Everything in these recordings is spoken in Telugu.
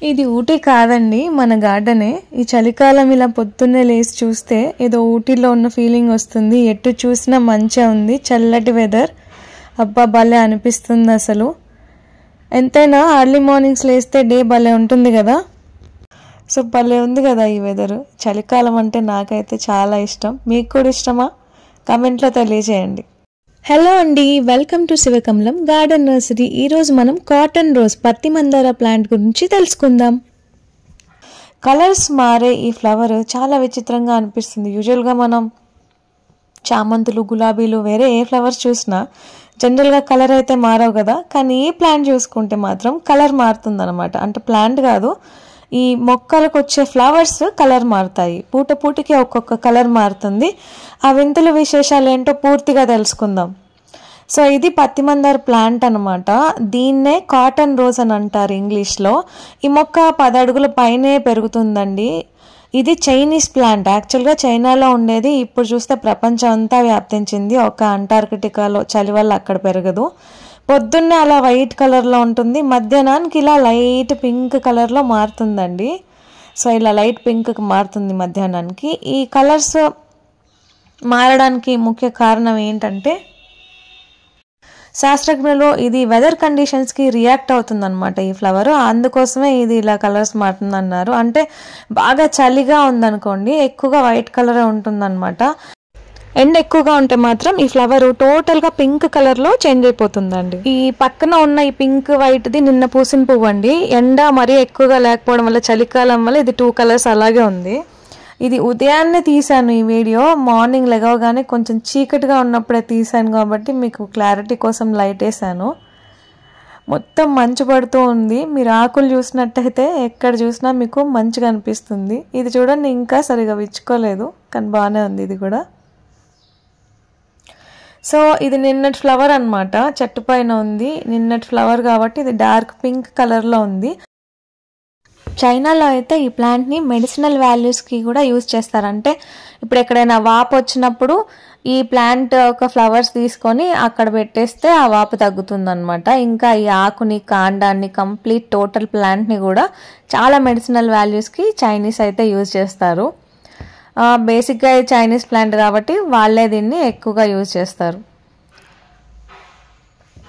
ఇది ఊటీ కాదండి, మన గార్డెనే. ఈ చలికాలం ఇలా పొద్దున్నే లేచి చూస్తే ఏదో ఊటీలో ఉన్న ఫీలింగ్ వస్తుంది. ఎటు చూసినా మంచిగా ఉంది, చల్లటి వెదర్. అబ్బా భలే అనిపిస్తుంది అసలు. ఎంతైనా అర్లీ మార్నింగ్స్ లేస్తే డే భలే ఉంటుంది కదా. సో భలే ఉంది కదా ఈ వెదర్. చలికాలం అంటే నాకైతే చాలా ఇష్టం. మీకు కూడా ఇష్టమా? కామెంట్లో తెలియజేయండి. హలో అండి, welcome to Shivakamalam garden nursery. ఈరోజు మనం కాటన్ రోజ్ పత్తి మందార ప్లాంట్ గురించి తెలుసుకుందాం. కలర్స్ మారే ఈ ఫ్లవర్ చాలా విచిత్రంగా అనిపిస్తుంది. యూజువల్గా మనం చామంతులు, గులాబీలు, వేరే ఏ ఫ్లవర్స్ చూసినా జనరల్గా కలర్ అయితే మారవు కదా. కానీ ఈ ప్లాంట్ చూసుకుంటే మాత్రం కలర్ మారుతుందన్నమాట. అంటే ప్లాంట్ కాదు, ఈ మొక్కలకు వచ్చే ఫ్లవర్స్ కలర్ మారుతాయి. పూట పూటకి ఒక్కొక్క కలర్ మారుతుంది. ఆ వింతల విశేషాలు ఏంటో పూర్తిగా తెలుసుకుందాం. సో ఇది పత్తి మందార ప్లాంట్ అనమాట. దీన్నే కాటన్ రోజ్ అని అంటారు ఇంగ్లీష్లో. ఈ మొక్క 10 అడుగుల పైనే పెరుగుతుందండి. ఇది చైనీస్ ప్లాంట్. యాక్చువల్గా చైనాలో ఉండేది, ఇప్పుడు చూస్తే ప్రపంచం అంతా వ్యాప్తించింది. ఒక అంటార్కిటికాలో చలి వల్ల అక్కడ పెరగదు. పొద్దున్నే అలా వైట్ కలర్లో ఉంటుంది, మధ్యాహ్నానికి ఇలా లైట్ పింక్ కలర్లో మారుతుందండి. సో ఇలా లైట్ పింక్కి మారుతుంది మధ్యాహ్నానికి. ఈ కలర్స్ మారడానికి ముఖ్య కారణం ఏంటంటే, శాస్త్రజ్ఞులు ఇది వెదర్ కండిషన్స్కి రియాక్ట్ అవుతుందన్నమాట ఈ ఫ్లవర్. అందుకోసమే ఇది ఇలా కలర్స్ మారుతుంది అన్నారు. అంటే బాగా చలిగా ఉందనుకోండి, ఎక్కువగా వైట్ కలరే ఉంటుందన్నమాట. ఎండ ఎక్కువగా ఉంటే మాత్రం ఈ ఫ్లవర్ టోటల్గా పింక్ కలర్లో చేంజ్ అయిపోతుందండి. ఈ పక్కన ఉన్న ఈ పింక్ వైట్ది నిన్న పూసిన పువ్వు అండి. ఎండ మరీ ఎక్కువగా లేకపోవడం వల్ల, చలికాలం వల్ల ఇది 2 కలర్స్ అలాగే ఉంది. ఇది ఉదయాన్నే తీసాను ఈ వీడియో. మార్నింగ్ లెగవగానే కొంచెం చీకటిగా ఉన్నప్పుడే తీసాను కాబట్టి మీకు క్లారిటీ కోసం లైట్ వేసాను. మొత్తం మంచు పడుతూ ఉంది. మీరు ఆకులు చూసినట్టయితే ఎక్కడ చూసినా మీకు మంచిగా అనిపిస్తుంది. ఇది చూడండి, ఇంకా సరిగా విచ్చుకోలేదు కానీ బాగానే ఉంది ఇది కూడా. సో ఇది నిన్నటి ఫ్లవర్ అనమాట, చెట్టు పైన ఉంది. నిన్నటి ఫ్లవర్ కాబట్టి ఇది డార్క్ పింక్ కలర్లో ఉంది. చైనాలో అయితే ఈ ప్లాంట్ని మెడిసినల్ వాల్యూస్కి కూడా యూజ్ చేస్తారంటే, ఇప్పుడు ఎక్కడైనా వాపు వచ్చినప్పుడు ఈ ప్లాంట్ ఒక ఫ్లవర్స్ తీసుకొని అక్కడ పెట్టేస్తే ఆ వాపు తగ్గుతుందన్నమాట. ఇంకా ఈ ఆకుని, కాండాన్ని, కంప్లీట్ టోటల్ ప్లాంట్ని కూడా చాలా మెడిసినల్ వాల్యూస్కి చైనీస్ అయితే యూజ్ చేస్తారు. బేసిక్గా ఇది చైనీస్ ప్లాంట్ కాబట్టి వాళ్ళే దీన్ని ఎక్కువగా యూజ్ చేస్తారు.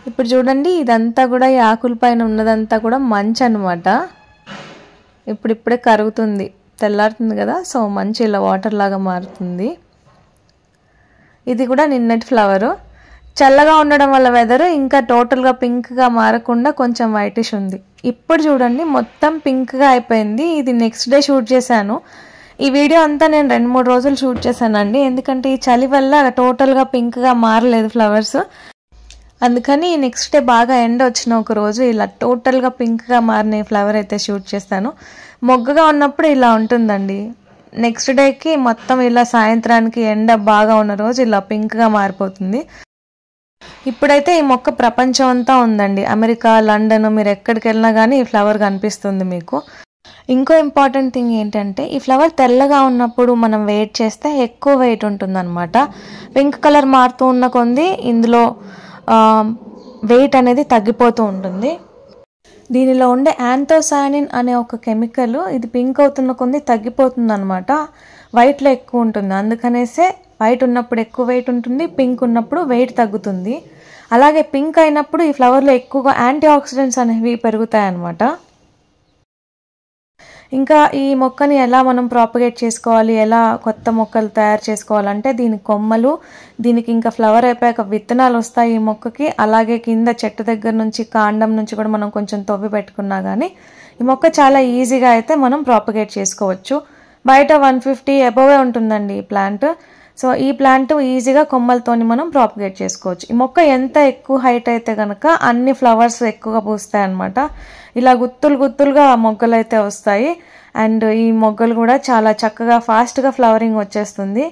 ఇప్పుడు చూడండి, ఇదంతా కూడా ఈ ఆకుల పైన ఉన్నదంతా కూడా మంచు అనమాట. ఇప్పుడిప్పుడే కరుగుతుంది, తెల్లారుతుంది కదా. సో మంచి ఇలా వాటర్ లాగా మారుతుంది. ఇది కూడా నిన్నటి ఫ్లవరు. చల్లగా ఉండడం వల్ల వెదర్ ఇంకా టోటల్గా పింక్గా మారకుండా కొంచెం వైటిష్ ఉంది. ఇప్పుడు చూడండి, మొత్తం పింక్గా అయిపోయింది. ఇది నెక్స్ట్ డే షూట్ చేశాను. ఈ వీడియో అంతా నేను 2-3 రోజులు షూట్ చేశానండి. ఎందుకంటే ఈ చలి వల్ల టోటల్గా పింక్గా మారలేదు ఫ్లవర్స్. అందుకని నెక్స్ట్ డే బాగా ఎండ వచ్చిన ఒక రోజు ఇలా టోటల్గా పింక్గా మారిన ఫ్లవర్ అయితే షూట్ చేస్తాను. మొగ్గగా ఉన్నప్పుడు ఇలా ఉంటుందండి. నెక్స్ట్ డేకి మొత్తం ఇలా సాయంత్రానికి ఎండ బాగా ఉన్న రోజు ఇలా పింక్గా మారిపోతుంది. ఇప్పుడైతే ఈ మొక్క ప్రపంచం అంతా ఉందండి. అమెరికా, లండన్, మీరు ఎక్కడికి వెళ్ళినా కానీ ఈ ఫ్లవర్ కనిపిస్తుంది మీకు. ఇంకో ఇంపార్టెంట్ థింగ్ ఏంటంటే, ఈ ఫ్లవర్ తెల్లగా ఉన్నప్పుడు మనం వెయిట్ చేస్తే ఎక్కువ వెయిట్ ఉంటుందన్నమాట. పింక్ కలర్ మారుతూ ఉన్న కొంది ఇందులో వెయిట్ అనేది తగ్గిపోతూ ఉంటుంది. దీనిలో ఉండే యాంథోసయానిన్ అనే ఒక కెమికల్ ఇది పింక్ అవుతున్న కొంది తగ్గిపోతుంది అనమాట. వైట్లో ఎక్కువ ఉంటుంది. అందుకనేసే వైట్ ఉన్నప్పుడు ఎక్కువ వెయిట్ ఉంటుంది, పింక్ ఉన్నప్పుడు వెయిట్ తగ్గుతుంది. అలాగే పింక్ అయినప్పుడు ఈ ఫ్లవర్లో ఎక్కువగా యాంటీ ఆక్సిడెంట్స్ అనేవి పెరుగుతాయి అన్నమాట. ఇంకా ఈ మొక్కని ఎలా మనం ప్రాపగేట్ చేసుకోవాలి, ఎలా కొత్త మొక్కలు తయారు చేసుకోవాలంటే, దీని కొమ్మలు, దీనికి ఇంకా ఫ్లవర్ అయిపోయాక విత్తనాలు వస్తాయి ఈ మొక్కకి. అలాగే కింద చెట్టు దగ్గర నుంచి, కాండం నుంచి కూడా మనం కొంచెం తవ్వి పెట్టుకున్నా కానీ ఈ మొక్క చాలా ఈజీగా అయితే మనం ప్రాపగేట్ చేసుకోవచ్చు. బయట 150 అబోవే ఉంటుందండి ఈ ప్లాంట్. సో ఈ ప్లాంట్ ఈజీగా కొమ్మలతోని మనం ప్రాపగేట్ చేసుకోవచ్చు. ఈ మొక్క ఎంత ఎక్కువ హైట్ అయితే కనుక అన్ని ఫ్లవర్స్ ఎక్కువగా పూస్తాయి అన్నమాట. ఇలా గుత్తులు గుత్తులుగా మొగ్గలు అయితే వస్తాయి. అండ్ ఈ మొగ్గలు కూడా చాలా చక్కగా ఫాస్ట్గా ఫ్లవరింగ్ వచ్చేస్తుంది.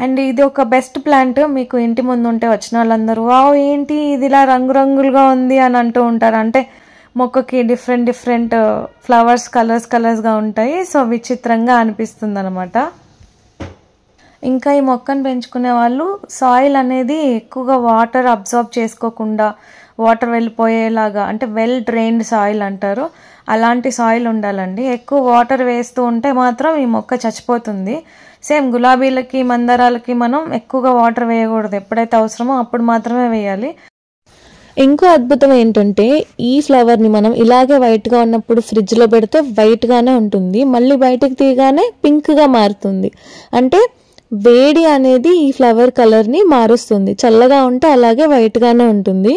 అండ్ ఇది ఒక బెస్ట్ ప్లాంట్. మీకు ఇంటి ముందు ఉంటే వచ్చిన వాళ్ళందరూ వావ్ ఏంటి ఇది ఇలా రంగురంగులుగా ఉంది అని అంటూ ఉంటారు. అంటే మొక్కకి డిఫరెంట్ ఫ్లవర్స్ కలర్స్గా ఉంటాయి. సో విచిత్రంగా అనిపిస్తుంది అనమాట. ఇంకా ఈ మొక్కను పెంచుకునే వాళ్ళు సాయిల్ అనేది ఎక్కువగా వాటర్ అబ్జార్బ్ చేసుకోకుండా వాటర్ వెళ్ళిపోయేలాగా, అంటే వెల్ డ్రైన్డ్ సాయిల్ అంటారు, అలాంటి సాయిల్ ఉండాలండి. ఎక్కువ వాటర్ వేస్తూ ఉంటే మాత్రం ఈ మొక్క చచ్చిపోతుంది. సేమ్ గులాబీలకి మందారాలకి మనం ఎక్కువగా వాటర్ వేయకూడదు, ఎప్పుడైతే అవసరమో అప్పుడు మాత్రమే వేయాలి. ఇంకో అద్భుతం ఏంటంటే ఈ ఫ్లవర్ని మనం ఇలాగే వైట్గా ఉన్నప్పుడు ఫ్రిడ్జ్లో పెడితే వైట్గానే ఉంటుంది, మళ్ళీ బయటకు తీయగానే పింక్గా మారుతుంది. అంటే వేడి అనేది ఈ ఫ్లవర్ కలర్ని మారుస్తుంది, చల్లగా ఉంటే అలాగే వైట్గానే ఉంటుంది.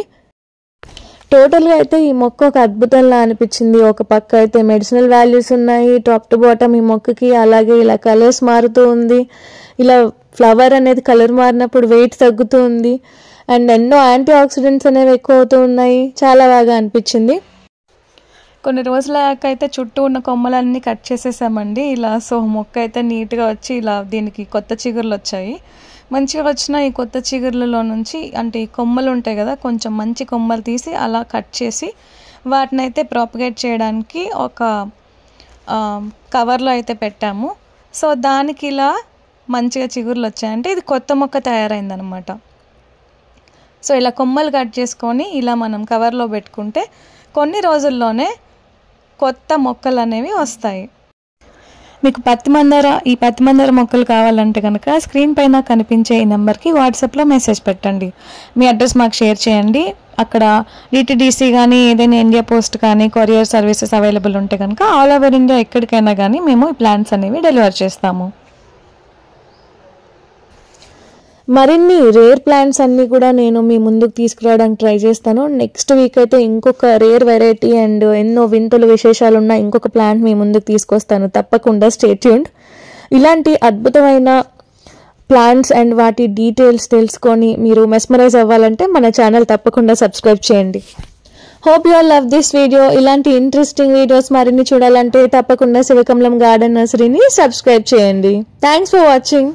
టోటల్గా అయితే ఈ మొక్క ఒక అద్భుతంలా అనిపించింది. ఒక పక్క అయితే మెడిసినల్ వాల్యూస్ ఉన్నాయి టాప్ టు బాటమ్ ఈ మొక్కకి, అలాగే ఇలా కలర్స్ మారుతూ ఉంది, ఇలా ఫ్లవర్ అనేది కలర్ మారినప్పుడు వెయిట్ తగ్గుతూ ఉంది, అండ్ ఎన్నో యాంటీ ఆక్సిడెంట్స్ అనేవి ఎక్కువ అవుతూ ఉన్నాయి. చాలా బాగా అనిపించింది. కొన్ని రోజులక అయితే చుట్టూ ఉన్న కొమ్మలన్నీ కట్ చేసేసామండి ఇలా. సో మొక్క అయితే నీట్గా వచ్చి ఇలా దీనికి కొత్త చిగుర్లు వచ్చాయి. మంచిగా వచ్చిన ఈ కొత్త చిగుర్లలో నుంచి, అంటే ఈ కొమ్మలు ఉంటాయి కదా, కొంచెం మంచి కొమ్మలు తీసి అలా కట్ చేసి వాటిని అయితే ప్రాపగేట్ చేయడానికి ఒక కవర్లో అయితే పెట్టాము. సో దానికి ఇలా మంచిగా చిగుర్లు వచ్చాయంటే ఇది కొత్త మొక్క తయారైందనమాట. సో ఇలా కొమ్మలు కట్ చేసుకొని ఇలా మనం కవర్లో పెట్టుకుంటే కొన్ని రోజుల్లోనే కొత్త మొక్కలు అనేవి వస్తాయి. మీకు ఈ పత్తి మందార మొక్కలు కావాలంటే కనుక స్క్రీన్ పైన కనిపించే ఈ నెంబర్కి వాట్సాప్లో మెసేజ్ పెట్టండి. మీ అడ్రస్ మాకు షేర్ చేయండి. అక్కడ డిటిడిసి కానీ ఏదైనా ఇండియా పోస్ట్ కానీ కొరియర్ సర్వీసెస్ అవైలబుల్ ఉంటే కనుక ఆల్ ఓవర్ ఇండియా ఎక్కడికైనా కానీ మేము ఈ ప్లాంట్స్ అనేవి డెలివర్ చేస్తాము. మరిన్ని రేర్ ప్లాంట్స్ అన్నీ కూడా నేను మీ ముందుకు తీసుకురావడానికి ట్రై చేస్తాను. నెక్స్ట్ వీక్ అయితే ఇంకొక రేర్ వెరైటీ అండ్ ఎన్నో వింతలు విశేషాలు ఉన్న ఇంకొక ప్లాంట్ మీ ముందుకు తీసుకొస్తాను. తప్పకుండా స్టే ట్యూన్డ్. ఇలాంటి అద్భుతమైన ప్లాంట్స్ అండ్ వాటి డీటెయిల్స్ తెలుసుకొని మీరు మెస్మరైజ్ అవ్వాలంటే మన ఛానల్ తప్పకుండా సబ్స్క్రైబ్ చేయండి. Hope you all love this video. ఇలాంటి ఇంట్రెస్టింగ్ వీడియోస్ మరిన్ని చూడాలంటే తప్పకుండా శివకమలం గార్డెన్ నర్సరీని సబ్స్క్రైబ్ చేయండి. Thanks for watching.